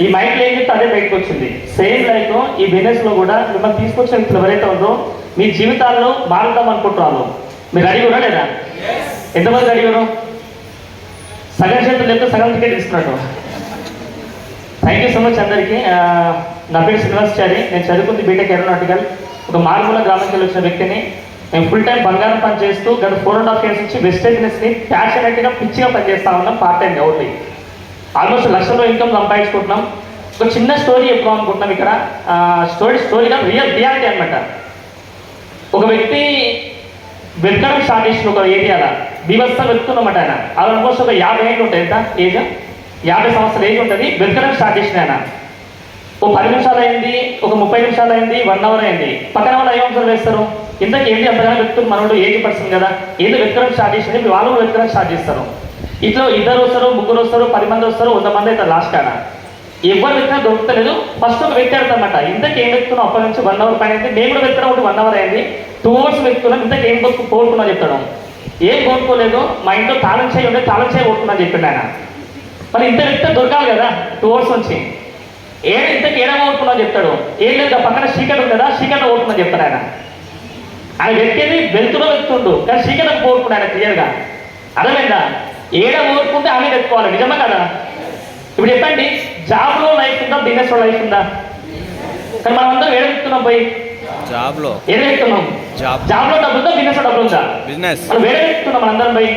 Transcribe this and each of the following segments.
ఈ మైండ్లో ఏం చెప్తే అదే బయటకు వచ్చింది. సేమ్ లైక్ ఈ బిజినెస్లో కూడా మిమ్మల్ని తీసుకొచ్చిన వ్యక్తులు ఎవరైతే ఉందో మీ జీవితాల్లో మారుద్దాం అనుకుంటున్నారు. మీరు అడిగురా లేదా? ఎంతమంది అడిగారు? సగం చేతులు చెప్తే సగం టికెట్ ఇస్తున్నట్టు. థ్యాంక్ యూ సో మచ్ అందరికీ. నా పేరు శ్రీనివాసాచారి. నేను చదువుకుంది బీటెక్ ఏరోనాటికల్. ఒక మారుమూల గ్రామానికి వెళ్ళి వచ్చిన వ్యక్తిని. నేను ఫుల్ టైం బంగారం పని చేస్తూ గత 4.5 years నుంచి వెస్టేజ్ బిజినెస్ని ప్యాషనేట్గా పిచ్చిగా పనిచేస్తా ఉన్నాం. Part time only. ఆల్మోస్ట్ లక్షల్లో ఇన్కమ్ సంపాదించుకుంటున్నాం. ఒక చిన్న స్టోరీ చెప్పుకోం అనుకుంటున్నాం ఇక్కడ. స్టోరీగా రియాలిటీ అనమాట. ఒక వ్యక్తి వెతకడం స్టార్ట్ చేసిన ఒక ఏరియాలో బీభత్సం వెతుకున్నమాట. ఆయన ఆల్మోస్ట్ ఒక 50 ఏళ్ళు ఉంటుంది. ఎంత ఏజ్? 50 సంవత్సరాల ఏజ్ ఉంటుంది. వెతకడం స్టార్ట్ చేసిన ఆయన ఓ 10 నిమిషాలు అయింది, ఒక 30 నిమిషాలు అయింది, 1 hour అయింది. పక్కన వాళ్ళు ఏం అబ్జర్వ్ చేస్తారు? ఇంతకు ఏంటి అంతగానో వెతుకుని మనోడు ఏజ్ పర్సన్ కదా, ఏదో వెతకడం స్టార్ట్ చేసింది, వాళ్ళు కూడా వెతకడం స్టార్ట్ చేస్తారు. ఇట్లా 2 వస్తారు, 3 వస్తారు, 10 మంది వస్తారు, 100 మంది అయితే లాస్ట్ కాడ ఎవరు వెతికినా దొరుకుతలేదు. ఫస్ట్ ఒక వ్యక్తి అడతారన్నమాట, ఇంతకు ఏం వెతుకున్నాం? అప్పటి నుంచి 1 hour పైన అయితే నేను కూడా వెతకడం ఒకటి 1 hour అయింది, 2 hours వెతుకున్నాం, ఇంతకు ఏం కోరుకున్నా చెప్తాడు. ఏం కోరుకోలేదు, మా ఇంట్లో తాళం చేయి ఉంటే తాళం చేయి కొట్టుకున్నా చెప్పాడు ఆయన. మరి ఇంత వెతికితే దొరకాలి కదా 2 hours నుంచి. ఇంతకు ఏడా ఓడుకున్నా చెప్తాడు. ఏం లేదు, పక్కన చీకటి ఉంది కదా, చీకట్లో ఓడుకున్నా చెప్తాడు ఆయన. ఆయన వెతికేది వెళ్తులో వెతుకుండు, కానీ చీకటకు కోరుకున్నాడు ఆయన క్లియర్గా. అర్థమైందా? ఏడ ఓడుకుంటే ఆమె వెతుకోవాలి. నిజమా కదా? ఇప్పుడు చెప్పండి, జాబ్లో లైఫ్ ఉందా, బిజినెస్లో లైఫ్ ఉందా? కానీ మనం అందరం ఏడ వెతుకున్నాం పోయి? జాబ్లో. ఏడ వెతుకున్నాం? జాబ్లో డబ్బు ఉందా, బిజినెస్లో డబ్బు ఉందా? బిజినెస్. మనం వేరే వెతుకున్నాం మనందరం పోయి.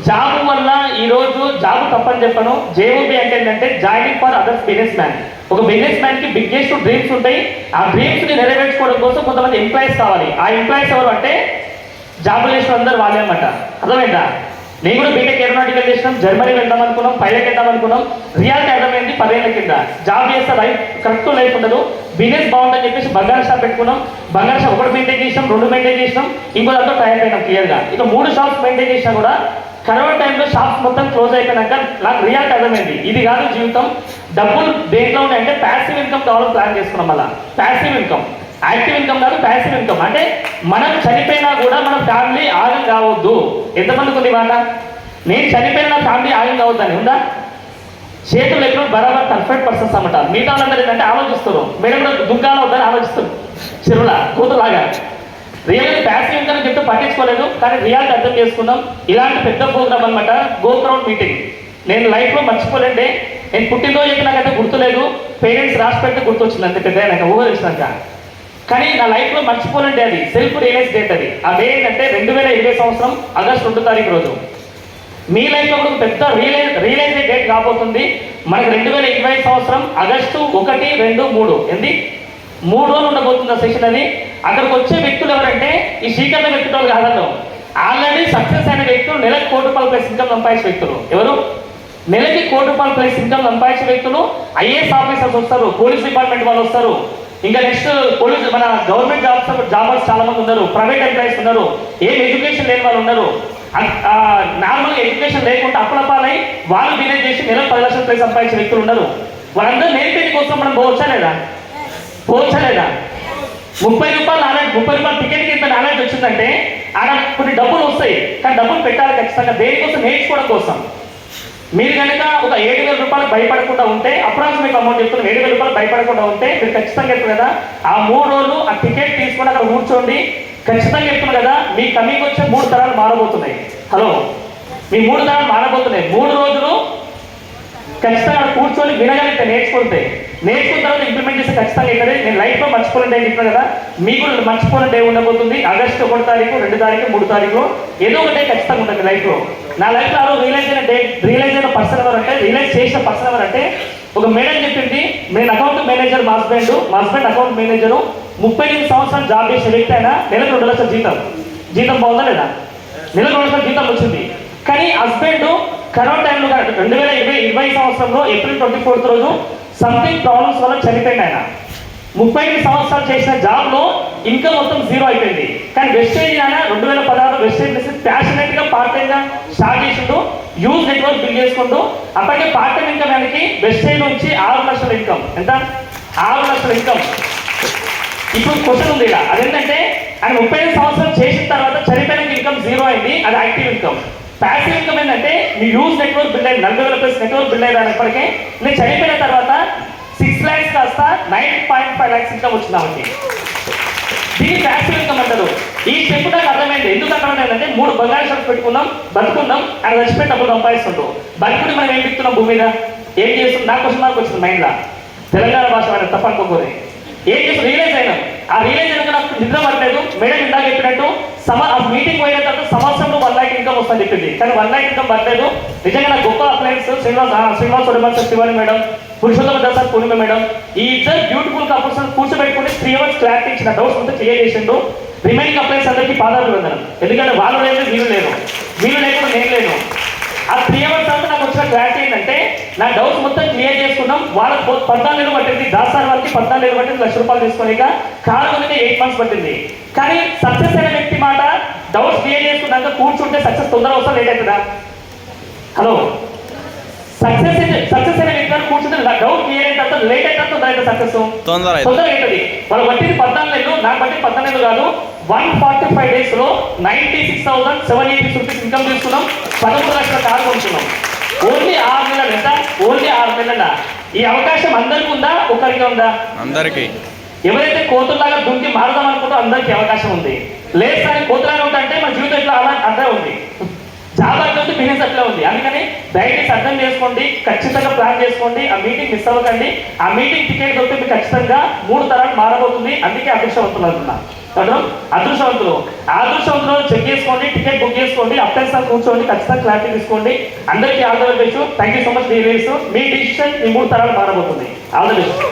జాబ్ వల్ల ఈరోజు జాబ్ తప్పని చెప్పను. జేఓబీ అంటే ఏంటంటే joining for others business man. ఒక బిజినెస్ మ్యాన్ కి బిగ్గెస్ట్ డ్రీమ్స్ ఉంటాయి. ఆ డ్రీమ్స్ ని నెరవేర్చుకోవడం కోసం కొంతమంది ఎంప్లాయీస్ కావాలి. ఆ ఎంప్లాయీస్ ఎవరు అంటే జాబ్ చేసిన అందరూ వాళ్ళే అన్నమాట. అర్థమైందా? నేను కూడా బీటెక్ ఏరోనాటికల్ చేసినాం, జర్మనీ వెళ్దాం అనుకున్నాం, పైలట్ వెళ్దాం అనుకున్నాం. రియాలిటీ అర్థమైంది 10 ఏళ్ల కింద. జాబ్ చేస్తే లైఫ్ కరెక్ట్ లైఫ్ ఉండదు. బిజినెస్ బాగుంటుందని చెప్పేసి బంగారు షాప్ పెట్టుకున్నాం. బంగారు షాప్ 1 మెయింటైన్ చేసినాం, 2 మెయింటైన్ చేసినాం, ఇంకో దాంతో టైప్ అయినాం క్లియర్గా. ఇక 3 షాప్స్ మెయింటైన్ చేసినా కూడా కరోనా టైంలో షాప్స్ మొత్తం క్లోజ్ అయిపోయినాక నాకు రియాలిటీ అర్థమైంది, ఇది కాదు జీవితం. డబ్బులు దేంట్లో ఉన్నాయంటే ప్యాసివ్ ఇన్కమ్ కావాలని ప్లాన్ చేసుకున్నాం. మళ్ళీ ప్యాసివ్ ఇన్కమ్, యాక్టివ్ ఇన్కమ్ కాదు, ప్యాసివ్ ఇన్కమ్. అంటే మనం చనిపోయినా కూడా మన ఫ్యామిలీ ఆగం కావద్దు. ఎంతమందికి ఉంది మాట? నేను చనిపోయిన నా ఫ్యామిలీ ఆగం కావద్దు అని ఉందా? చేతులు ఎక్కడ బరాబర్ పర్ఫెక్ట్ పర్సన్స్ అన్నమాట. మిగతా వాళ్ళందరూ ఏంటంటే ఆలోచిస్తారు, మేడం కూడా దుఃఖాలు అవుతారని ఆలోచిస్తారు. చెరువుల కూతులాగా రియల్గా ప్యాసివ్ ఇన్కమ్ చెప్తే పట్టించుకోలేదు, కానీ రియాలిటీ అర్థం చేసుకుందాం. ఇలాంటి పెద్ద ప్రోగ్రామ్ అనమాట గో క్రౌడ్ మీటింగ్. నేను లైఫ్లో మర్చిపోలేండి. నేను పుట్టినరోజు నాకైతే గుర్తులేదు, పేరెంట్స్ రాసి పెడితే గుర్తొచ్చింది అంతే పెద్ద నాకు ఊహ తెలిసినాక. కానీ నా లైఫ్లో మర్చిపోలేండి అది సెల్ఫ్ రియలైజ్ డేట్. అది అదే ఏంటంటే 2020 సంవత్సరం ఆగస్టు 2వ తారీఖు రోజు. మీ లైఫ్లో కూడా పెద్ద రియలైజ్ డేట్ కాబోతుంది. మనకు 2020 సంవత్సరం ఆగస్టు 1, 2, 3 ఏంది 3 రోజులు ఉండబోతుంది ఆ సెషన్. అది అక్కడికి వచ్చే వ్యక్తులు ఎవరంటే ఈ శ్రీకరణ వ్యక్తులు కాదు, ఆల్రెడీ సక్సెస్ అయిన వ్యక్తులు, నెలకు ₹1,00,000+ ఇన్కమ్ సంపాదించే వ్యక్తులు. ఎవరు? నెలకి ₹1,00,000+ ఇన్కమ్ సంపాదించే వ్యక్తులు. ఐఏఎస్ ఆఫీసర్స్ వస్తారు, పోలీస్ డిపార్ట్మెంట్ వాళ్ళు వస్తారు, ఇంకా నెక్స్ట్ పోలీస్ మన గవర్నమెంట్ జాబర్స్ చాలా మంది ఉన్నారు, ప్రైవేట్ ఎంప్లాయీస్ ఉన్నారు, ఏం ఎడ్యుకేషన్ లేని వాళ్ళు ఉన్నారు. నార్మల్గా ఎడ్యుకేషన్ లేకుండా అప్పులపాలై వాళ్ళు బిజినెస్ చేసి నెలకు ₹10,00,000+ సంపాదించే వ్యక్తులు ఉన్నారు. వాళ్ళందరూ నేర్పేది కోసం మనం పోవచ్చా లేదా? 30 రూపాయలు నాలెడ్జ్, 30 రూపాయల టికెట్కి ఇంత నాలెడ్జ్ వచ్చిందంటే ఆడ కొన్ని డబ్బులు వస్తాయి, కానీ డబ్బులు పెట్టాలి ఖచ్చితంగా. దేనికోసం? నేర్చుకోవడం కోసం. మీరు కనుక ఒక 7,000 రూపాయలు భయపడకుండా ఉంటే, అప్రాక్సిమేట్ అమౌంట్ చెప్తున్నా, 7,000 రూపాయలు భయపడకుండా ఉంటే మీరు ఖచ్చితంగా చెప్తున్నారు కదా, ఆ 3 రోజులు ఆ టికెట్ తీసుకొని అక్కడ కూర్చోండి. ఖచ్చితంగా చెప్తున్నారు కదా, మీ కమింగ్ వచ్చే 3 తరాలు మారబోతున్నాయి. హలో, మీ 3 తరాలు మారబోతున్నాయి. 3 రోజులు ఖచ్చితంగా కూర్చొని వినగలిగితే నేర్చుకుంటే, నేర్చుకున్న తర్వాత ఇంప్లిమెంట్ చేస్తే ఖచ్చితంగా అవుతుంది. నేను లైఫ్లో మర్చిపోయిన డే చెప్పాను కదా, మీకు కూడా మర్చిపోయిన డే ఉండబోతుంది. ఆగస్టు 1 తారీఖు, 2 తారీఖు, 3 తారీఖు ఏదో ఒక డే ఖచ్చితంగా ఉంటుంది లైఫ్లో. నా లైఫ్లో ఆ రోజు రియలైజ్ అయిన పర్సన్ ఎవరంటే, రియలైజ్ చేసిన పర్సన్ ఎవరంటే, ఒక మేడం చెప్పింది, నేను అకౌంట్ మేనేజర్, మా హస్బెండ్ అకౌంట్ మేనేజరు, 38 సంవత్సరాలు జాబ్ చేసే వ్యక్తి అయినా నెలకు 2,00,000 జీతం బాగుందా లేదా? నెలకు 2,00,000 జీతం వచ్చింది. కానీ హస్బెండ్ కరోనా టైంలో 2020 సంవత్సరంలో ఏప్రిల్ 24th రోజు సంథింగ్ ప్రాబ్లమ్స్ వల్ల చనిపోయింది ఆయన. 35 సంవత్సరాలు చేసిన జాబ్లో ఇన్కమ్ మొత్తం 0 అయిపోయింది. కానీ వెస్టేజ్ ఆయన 2016 వెస్టేజ్ ప్యాషనెట్గా పార్ట్ టైంగా స్టార్ట్ చేసిండు. యూజ్ నెట్వర్క్ బిల్డ్ చేసుకుంటూ అప్పటికే పార్ట్ టైం ఇన్కమ్ ఆయనకి వెస్టేజ్ నుంచి 6 లక్షల ఇన్కమ్. ఎంత? 6 లక్షల ఇన్కమ్. ఇప్పుడు క్వశ్చన్ ఉంది ఇలా, అదేంటంటే ఆయన 35 సంవత్సరాలు చేసిన తర్వాత చనిపోయిన ఇన్కమ్ 0 అయింది. అది యాక్టివ్ ఇన్కమ్. ప్యాసివ్ ఇన్కమ్ ఏంటంటే మీ యూజ్ నెట్వర్క్ బిల్డ్ అయింది, 40,000+ నెట్వర్క్ బిల్డ్ అయ్యేదానిప్పటికే నేను చనిపోయిన తర్వాత 9.5 lakhs ఇన్కమ్ వచ్చింది ఆమెకి. దీన్ని ప్యాసివ్ ఇన్కమ్ అంటారు. ఈ స్టెప్ నాకు అర్థమైంది. ఎందుకు అర్థమైందంటే 3 బంగారు షాప్స్ పెట్టుకుందాం, బతుకుందాం, ఆయన చచ్చిపోయి డబ్బులు సంపాదిస్తుంటాం. బతుకుని మనం ఏం చెప్తున్నాం భూమి మీద, ఏం చేస్తున్నాం? నాకు క్వశ్చన్ మార్క్ వచ్చింది మైండ్లో. తెలంగాణ భాష వాడు తప్ప అనుకోకూడదు. ఏం చేసి రియలైజ్ అయినా, ఆ రియలైజ్ అయినాక నాకు నిద్ర పడలేదు. మేడం ఇందాక చెప్పినట్టు ఆ మీటింగ్ పోయిన తర్వాత సంవత్సరంలో 1 lakh ఇన్కమ్ వస్తుందని చెప్పింది. కానీ 1 lakh ఇన్కమ్ పడలేదు. నిజంగా నాకు గొప్ప అప్లయన్స్ Srinivas Udamal sir, Shivani madam, Purushottama Das Purnima madam, ఈ ఇద్దరు బ్యూటిఫుల్ కపుల్స్ కూర్చోబెట్టుకుని 3 hours క్లారిటీ ఇచ్చిన డౌట్స్ అంతా క్లియర్ చేసిండు. రిమైనింగ్ అప్లయన్స్ అందరికీ పాదాలు వందనం. ఎందుకంటే వాళ్ళు లేదు, వీళ్ళు లేరు, వీళ్ళు లేకుండా నేను లేను. ఆ 3 hours తర్వాత నాకు వచ్చిన క్లారిటీ ఏంటంటే, నా డౌట్స్ మొత్తం క్లియర్ చేసుకున్నాం. వాళ్ళకి 14 ఏళ్ళు పట్టింది, దాసార్ వాళ్ళకి 14 ఏళ్ళు పట్టింది, ₹1,00,000 తీసుకొని కారణం 8 months పట్టింది. కానీ సక్సెస్ అయిన వ్యక్తి మాట డౌట్స్ క్లియర్ చేసుకున్నాక కూర్చుంటే సక్సెస్ తొందర వస్తా లేట్ అవుతుందా? హలో, సక్సెస్ అయిన వ్యక్తి కూర్చుంటే డౌట్ క్లియర్ అయిన తర్వాత లేట్ అయితే తొందర అయితే సక్సెస్ తొందర అవుతుంది. వాళ్ళు పట్టింది 14 ఏళ్ళు, నాకు పట్టింది 14 ఏళ్ళు కాదు. 145 days లో 96,780 rupees ఇన్కమ్ తీసుకున్నాం. 13 లక్షల కారు కొనుక్కున్నాం. ఓన్లీ 6 నెలలు. ఎంత? ఓన్లీ 6 నెలల. ఈ అవకాశం అందరికీ ఉందా? ఒక్కరికి ఉందా? అందరికీ. ఎవరైతే కోతుల్లాగా దుంకి మారుదాం అనుకుంటో అందరికీ అవకాశం ఉంది. లేదు కానీ కోతులాగా ఉంటే మన జీవితం ఇట్లా అలా అర్థం ఉంది. జాబ్ అట్లా ఉంది, బిజినెస్ అట్లా ఉంది. అందుకని దయచేసి అర్థం చేసుకోండి, ఖచ్చితంగా ప్లాన్ చేసుకోండి. ఆ మీటింగ్ మిస్ అవ్వకండి. ఆ మీటింగ్ టికెట్ దొరికితే మీకు ఖచ్చితంగా 3 తరాలు మారబోతుంది. అందుకే అదృష్టవంతులు అంటున్నా. అదృష్టవంతులు చెక్ చేసుకోండి, టికెట్ బుక్ చేసుకోండి, అప్లైన్స్ కూర్చోండి, ఖచ్చితంగా క్లారిటీ తీసుకోండి. అందరికీ all the best. Thank you so much. మీ డిసిషన్ మీ 3 తరాలు మారబోతుంది. All the best.